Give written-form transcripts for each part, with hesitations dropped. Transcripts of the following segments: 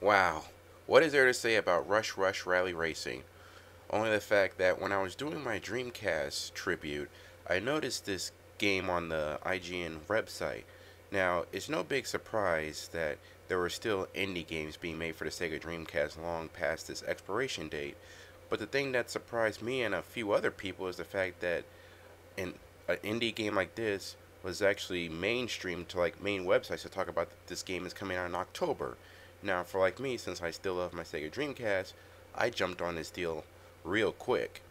Wow, what is there to say about Rush Rush Rally Racing? Only the fact that when I was doing my Dreamcast tribute, I noticed this game on the IGN website. Now, it's no big surprise that there were still indie games being made for the Sega Dreamcast long past its expiration date, but the thing that surprised me and a few other people is the fact that an indie game like this was actually mainstream to like main websites to talk about this game is coming out in October. Now, for like me, since I still love my Sega Dreamcast, I jumped on this deal real quick,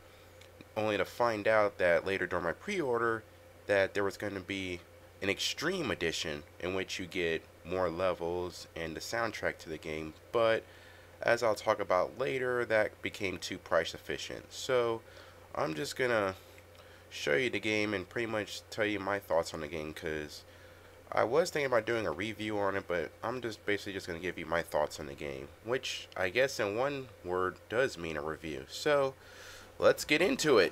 only to find out that later during my pre-order that there was going to be an extreme edition in which you get more levels and the soundtrack to the game, but as I'll talk about later, that became too price efficient. So I'm just gonna show you the game and pretty much tell you my thoughts on the game because I was thinking about doing a review on it, but I'm just basically just going to give you my thoughts on the game, which I guess in one word does mean a review. So let's get into it.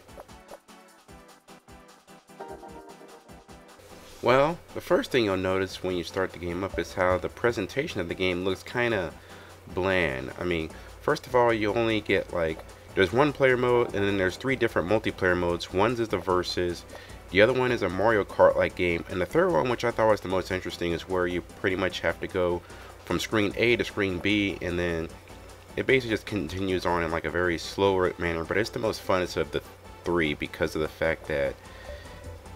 Well, the first thing you'll notice when you start the game up is how the presentation of the game looks kind of bland. I mean, first of all, you only get like there's one player mode and then there's three different multiplayer modes. One's is the versus, the other one is a Mario Kart like game, and the third one, which I thought was the most interesting, is where you pretty much have to go from screen A to screen B, and then it basically just continues on in like a very slow manner, but it's the most funnest of the three because of the fact that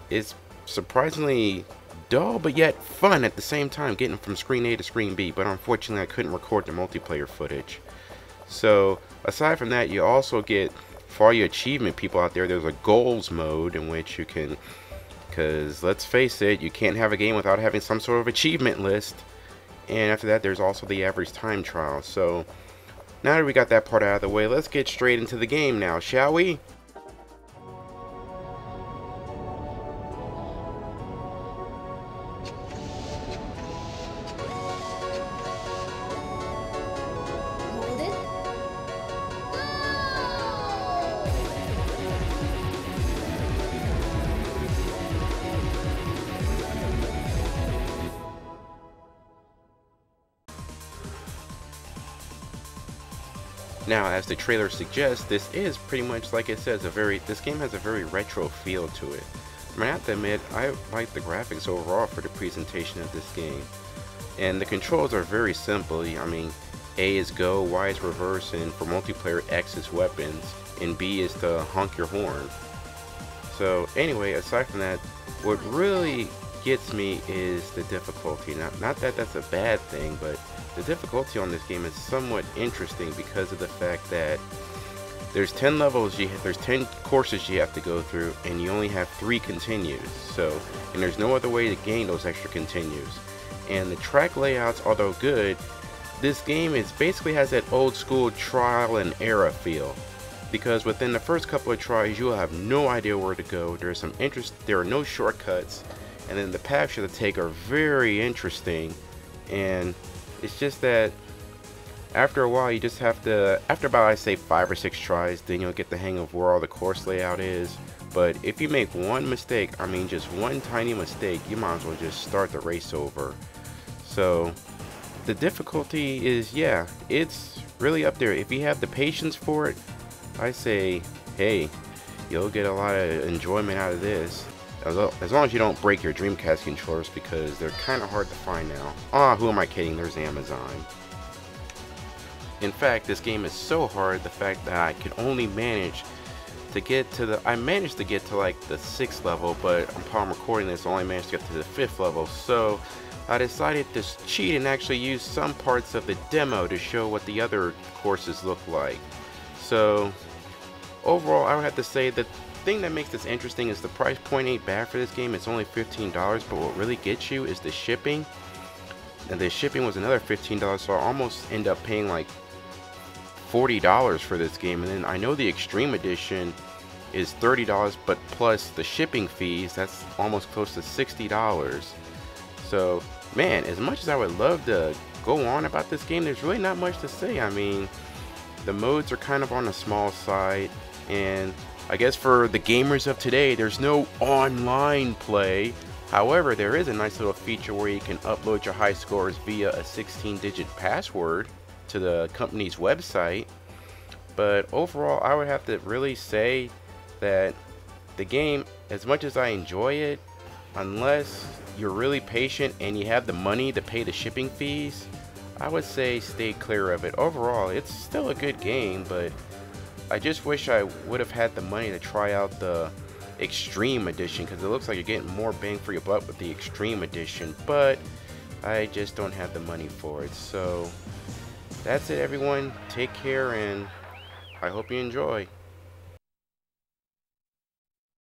it's surprisingly dull but yet fun at the same time, getting from screen A to screen B. But unfortunately I couldn't record the multiplayer footage. So aside from that, you also get, for all you achievement people out there, there's a goals mode in which you can, because let's face it, you can't have a game without having some sort of achievement list. And after that, there's also the average time trial. So now that we got that part out of the way, let's get straight into the game now, shall we? Hold it. Now, as the trailer suggests, this is pretty much like it says, this game has a very retro feel to it. I mean, I have to admit, I like the graphics overall for the presentation of this game. And the controls are very simple. I mean, A is go, Y is reverse, and for multiplayer, X is weapons, and B is to honk your horn. So anyway, aside from that, what really gets me is the difficulty. Not that that's a bad thing, but the difficulty on this game is somewhat interesting because of the fact that there's 10 levels, there's 10 courses you have to go through, and you only have 3 continues. So, and there's no other way to gain those extra continues. And the track layouts, although good, this game basically has that old school trial and error feel. Because within the first couple of tries, you'll have no idea where to go. There are no shortcuts, and then the paths you have to take are very interesting. And it's just that after a while, you just have to, after about I say 5 or 6 tries, then you'll get the hang of where all the course layout is. But if you make one mistake, I mean just one tiny mistake, you might as well just start the race over. So the difficulty is, yeah, it's really up there. If you have the patience for it, I say, hey, you'll get a lot of enjoyment out of this. As long as you don't break your Dreamcast controllers, because they're kind of hard to find now. Ah, who am I kidding? There's Amazon. In fact, this game is so hard, the fact that I could only manage to get to I managed to get to like the 6th level, but upon recording this, I only managed to get to the 5th level. So I decided to cheat and actually use some parts of the demo to show what the other courses look like. So overall, I would have to say that the thing that makes this interesting is the price point ain't bad for this game. It's only $15, but what really gets you is the shipping. And the shipping was another $15, so I almost end up paying like $40 for this game. And then I know the Extreme Edition is $30, but plus the shipping fees, that's almost close to $60. So, man, as much as I would love to go on about this game, there's really not much to say. I mean, the modes are kind of on the small side, and I guess for the gamers of today, there's no online play. However, there is a nice little feature where you can upload your high scores via a 16-digit password to the company's website. But overall, I would have to really say that the game, as much as I enjoy it, unless you're really patient and you have the money to pay the shipping fees, I would say stay clear of it. Overall, it's still a good game, but I just wish I would have had the money to try out the Extreme Edition, because it looks like you're getting more bang for your buck with the Extreme Edition, but I just don't have the money for it. So that's it, everyone. Take care, and I hope you enjoy.